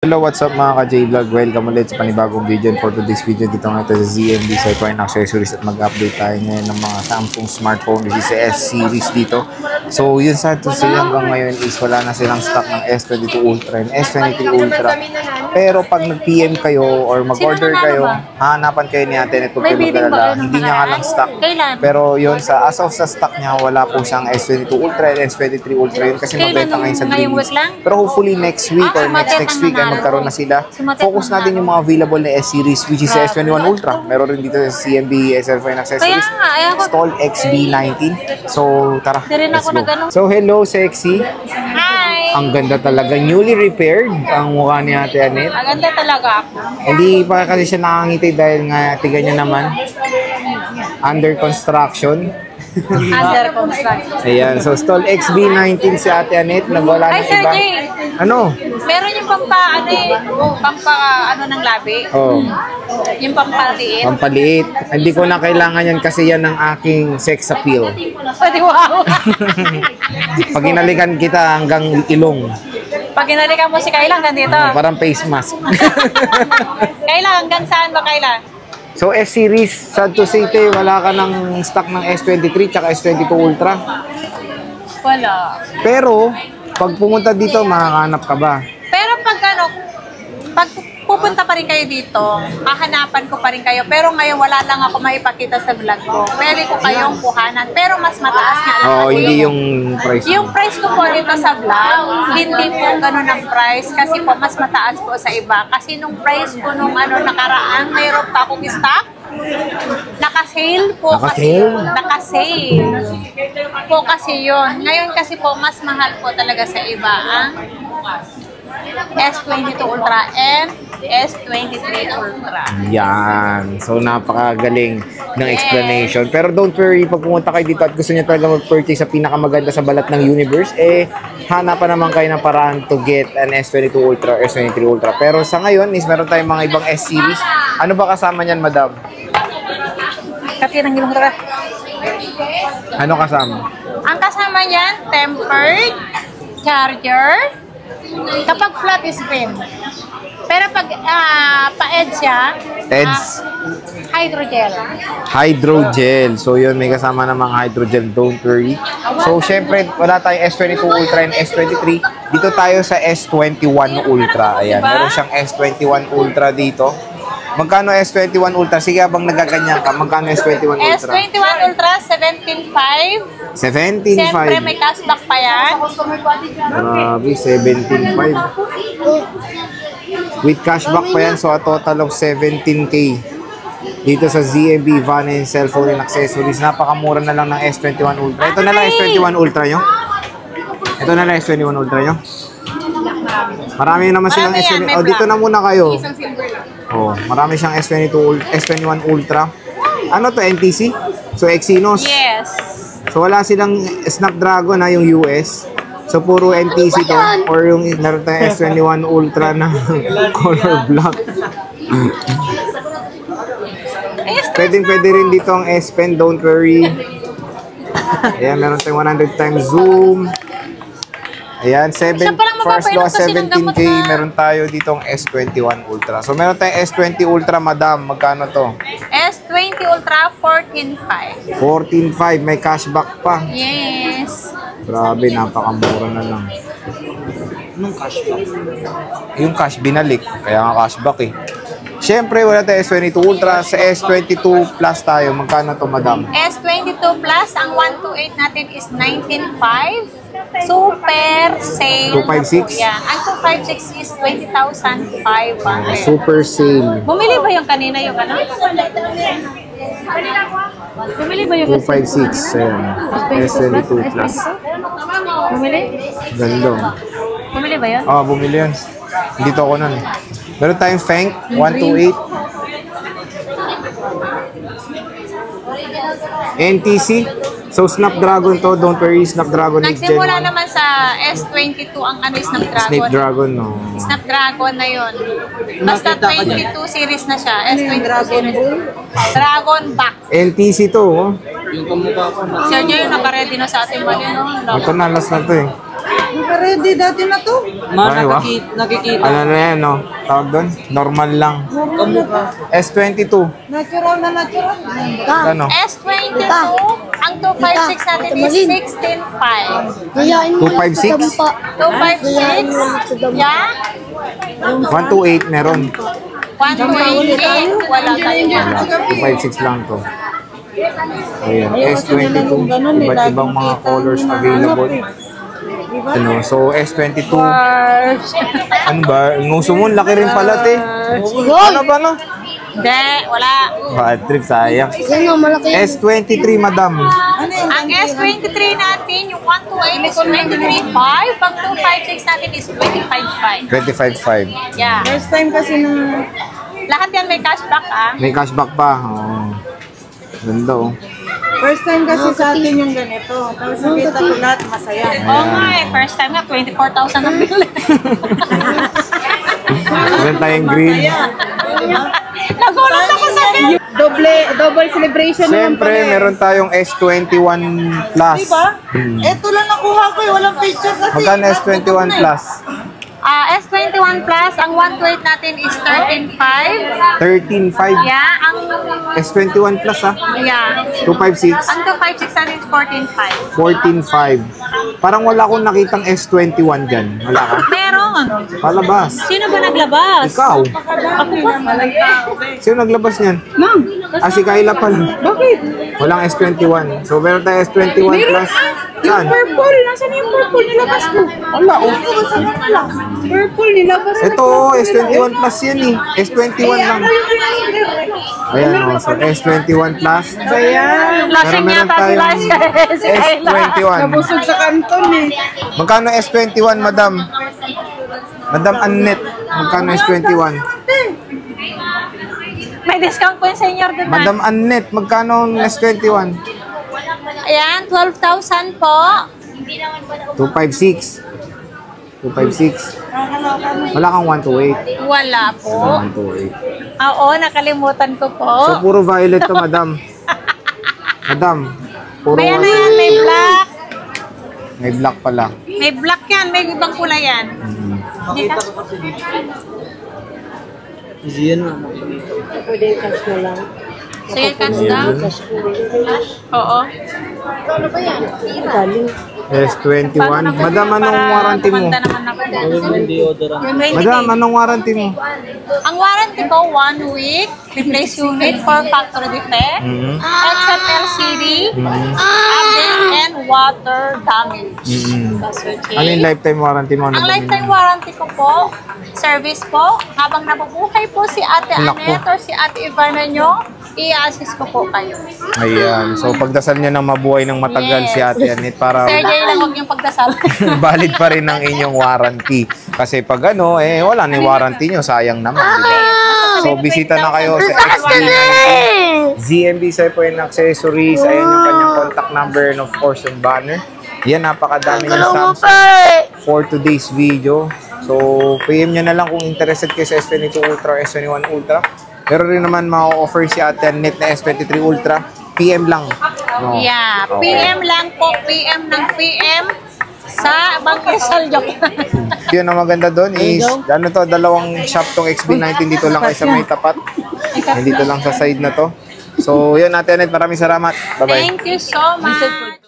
Hello, what's up mga ka-J-Vlog? Welcome ulit sa panibagong video. And for today's video, dito nga ito sa ZMB Cycling Accessories at mag-update tayo ngayon ng mga Samsung smartphone which is sa S-series dito. So yun sa to say hanggang ngayon is wala na silang stock ng S22 Ultra and S23 Ultra. Pero pag nag-PM kayo or mag-order kayo, hahanapan kayo ni Ate Net, huwag kayo magdalala. Hindi niya nga lang stock. Pero yun, as of sa stock niya, wala po siyang S22 Ultra and S23 Ultra yun kasi mabenta ngayon sa release. Pero hopefully next week or next week ay magkaroon na sila. Focus natin yung mga available na S-series which is S21 Ultra. Meron rin dito sa CMB Cellphone Accessories. Stall XB19. So tara, let's go. So hello sexy. Hi! Ang ganda talaga. Newly repaired ang mukha ni Ate Anet. Ang ganda talaga ako. Hindi pa kasi siya nakangiti dahil nga tiga niya naman. Under construction. Under construction. Ayan. So stall XB19 si Ate Anet. Nagwala Ay, ng Sir iba. Jay. Ano? Meron yung pampa ng labi. Oh. Yung pampaliit. Pampaliit. Hindi ko na kailangan yan kasi yan ang aking sex appeal. Pwede, wow. Pag inalikan kita hanggang ilong. Pag inalikan mo si Kayla hanggang dito. Parang face mask. Kayla, hanggang saan ba Kayla? So S-series, sad to say te, wala ka ng stock ng S23 tsaka S22 Ultra. Wala. Pero, pag pumunta dito, makakahanap ka ba? Pero pag pupunta pa rin kayo dito, hahanapan ko pa rin kayo. Pero ngayon wala lang ako maipakita sa vlog ko. Pwede ko kayong kuhanan. Pero mas mataas nga lang. Oo, hindi yung price. Yung price ko po dito sa vlog, hindi po ganun ang price. Kasi po mas mataas po sa iba. Kasi nung price ko nung nakaraan, mayroon pa akong stock. Naka-sale po kasi yun. Naka-sale po kasi yun. Ngayon kasi po, mas mahal po talaga sa iba ang S22 Ultra and S23 Ultra. Yan. So, napakagaling ng explanation. Pero don't worry, pag pumunta kayo dito at gusto niyo talaga mag-purchase sa pinakamaganda sa balat ng universe, hanapan naman kayo ng paraan to get an S22 Ultra or S23 Ultra. Pero sa ngayon is meron tayong mga ibang S-series. Ano ba kasama niyan, madam? Katinang ilong talaga. Ano kasama? Ang kasama niyan, tempered, charger, kapag flat screen. Pero pag pa-edge siya, hydrogel. Hydrogel. So yun, may kasama ng mga hydrogel. Don't worry. So syempre, wala tayong S22 Ultra and S23. Dito tayo sa S21 Ultra. Ayan, meron siyang S21 Ultra dito. Magkano S21 Ultra? Sige, habang nagaganyan ka, magkano S21 Ultra? S21 Ultra, 17.5. 17.5. Siyempre, may cashback pa yan. Grabe, 17.5. With cashback pa yan, so a total of 17K. Dito sa ZMB Van and Cellphone and Accessories. Napakamura na lang ng S21 Ultra. Ito na lang S21 Ultra nyo? Ito na lang S21 Ultra nyo? Marami naman silang S21. O, dito na muna kayo. Oh, marami siyang S21 Ultra. Ano to, NTC? So, Exynos? Yes. So, wala silang Snapdragon na yung US. So, puro NTC to. Or yung naroon tayong S21 Ultra na color black. Pwede rin dito ang S Pen, don't worry. Ayan, meron tayong 100 times zoom. Ayan, first loss 17K. Meron tayo ditong S21 Ultra. So, meron tayong S20 Ultra, madam. Magkano to? S20 Ultra, 14.5. 14.5. May cashback pa. Yes. Grabe, napakamura na lang. Anong cashback? Yung cash binalik. Kaya nga cashback eh. Siyempre, wala tayo S22 Ultra. Sa S22 Plus tayo. Magkano to, madam? S22 Plus, ang 128 natin is 19.5. Super sale. 256? Yeah. Ang 256 is 20,500. Super sale. Bumili ba yung kanina yung ano? Bumili ba yung 256. Ayan. S22 Plus. Bumili? Ganda. Bumili ba yun? Oo, bumili yan. Dito ako nun. Meron tayong Fenk, 128. NTC. So, Snapdragon to. Don't worry, Snapdragon 8 Gen 1. Nagsimula naman sa S22 ang Snapdragon. Snapdragon, no. Snapdragon na yun. Basta 22 series na siya. S22 series. Dragon Back. NTC to, oh. Sir niya yung naka-ready na sa ating mali, no? Ito na, last na to eh. Ready dati na to. Ay, wow. Nakikita. Ano na yan, no? Tawag doon? Normal lang. S22. Natural na natural. Ano? S22, ang 256 natin is 16.5. 256? 256, yeah. 128 meron. 128, wala tayo. 256 lang to. Ayan, S22. Iba't ibang mga colors available. Ano, so S22. Ano ba? Nguso mo, laki rin pala, te. Ano ba, no? Hindi, wala. Bad trip, sayang. S23, madam. Ang S23 natin, yung 128 is 23.5. Ang 256 natin is 25.5. 25.5. Yeah. First time kasi na Lahat yan may cashback, ah. May cashback pa. Oh. Ganda, oh. first time kasi sa atin yung ganito. Tapos nakita ko lahat masaya. Oo nga eh. First time nga, 24,000 ang bill. Meron tayong green. Nagulat ako sa bill. Double celebration naman Siyempre, pala. meron tayong S21 Plus. Diba? Ito lang nakuha ko eh. Walang picture kasi. Magkano S21 Plus? S21 Plus, ang 128 natin is 13.5. 13.5. Yeah, ang S21 Plus, ha? yeah. 256. Ang 256 natin is 14.5. 14.5. Parang wala akong nakitang S21 dyan. Wala ka? Meron. Palabas. Sino ba naglabas? Ikaw. Ako ba? Sino naglabas niyan? Ma'am. Si Kayla pala. Bakit? Walang S21. So, meron tayong S21 Plus. Saan? Purple. Nasaan yung purple? Nilabas ko. Wala, oh. Purple. Nilabas ko. Ito, S21 Plus yan eh. S21 lang. Ayan, oh. So, S21 Plus. Ayan. Lasing Pero meron yata sila tayong si Kayla. S21. Nabusog sa kanton eh. Magkano S21, madam? Madam Annette, magkano S21? May discount po yung senior doon. Madam Annette, magkano ang S21? Ayan, 12,000 po. 256. 256. Wala kang 128. Wala po. 128. Oo, nakalimutan ko po. So, puro violet to, madam. Madam, puro May ano yan, may black. May black pala. May black yan, may ibang kulay yan. Hindi ka? Yan na. Sige, cash daw. Oo. S21. Madam, anong warranty mo? Kumanda naman ako dyan. Deodorant. Madam, anong warranty mo? Ang warranty ko, 1 week, replace unit for factory defect, except LCD, update, and water damage. That's okay. Ano yung lifetime warranty mo? Ang lifetime warranty ko po, service po, habang nabubuhay po si Ate Naku. Annette or si Ate Ivana nyo, i-assist ko po kayo. Ayan. So, pagdasal niyo ng mabuhay ng matagal Yes. si Ate Annette para Sir Jay lang huwag yung pagdasal. valid pa rin ang inyong warranty. Kasi pag ano, wala na yung warranty nyo. Sayang naman, di ba? So, bisita na kayo sa XB90. ZMB Cypher and Accessories. Ayan yung kanyang contact number and of course yung banner. Yan, napakadami ng Samsung for today's video. So, PM nyo na lang kung interested kayo sa S22 Ultra o S21 Ultra. Pero rin naman ma-offer si Ate Annette na S23 Ultra. PM lang. No? Yeah, Okay. PM lang po, PM ng PM sa Bangkesal joke. Yun ang maganda doon is, ano to, dalawang shop tong XB90 dito lang kayo sa may tapat. Dito lang sa side na to. So, yun Ate Annette, maraming salamat. Bye-bye. Thank you so much.